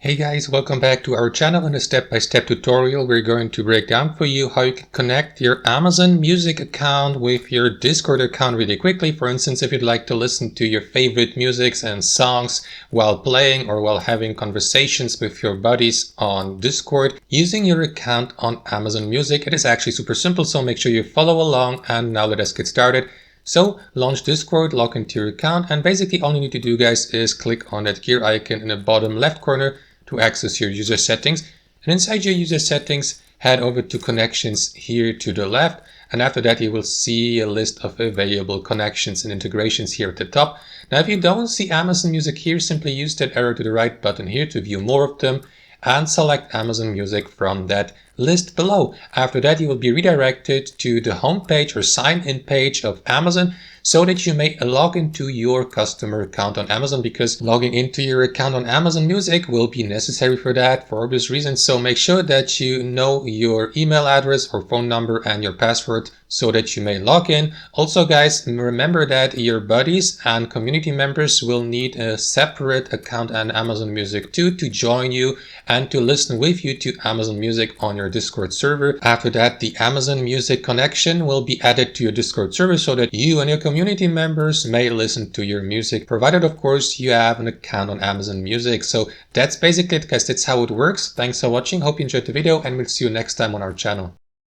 Hey guys, welcome back to our channel. In a step-by-step tutorial, we're going to break down for you how you can connect your Amazon Music account with your Discord account really quickly. For instance, if you'd like to listen to your favorite musics and songs while playing or while having conversations with your buddies on Discord using your account on Amazon Music, it is actually super simple, so make sure you follow along. And now let us get started. So launch Discord, log into your account, and basically all you need to do, guys, is click on that gear icon in the bottom left corner to access your user settings. And inside your user settings, head over to connections here to the left. And after that, you will see a list of available connections and integrations here at the top. Now, if you don't see Amazon Music here, simply use that arrow to the right button here to view more of them and select Amazon Music from that list below. After that, you will be redirected to the home page or sign-in page of Amazon so that you may log into your customer account on Amazon, because logging into your account on Amazon Music will be necessary for that for obvious reasons. So make sure that you know your email address or phone number and your password so that you may log in. Also, guys, remember that your buddies and community members will need a separate account on Amazon Music too to join you and to listen with you to Amazon Music on your Discord server. After that, the Amazon Music connection will be added to your Discord server so that you and your community members may listen to your music, provided of course you have an account on Amazon Music. So that's basically it, guys. That's how it works. Thanks for watching. Hope you enjoyed the video, and we'll see you next time on our channel.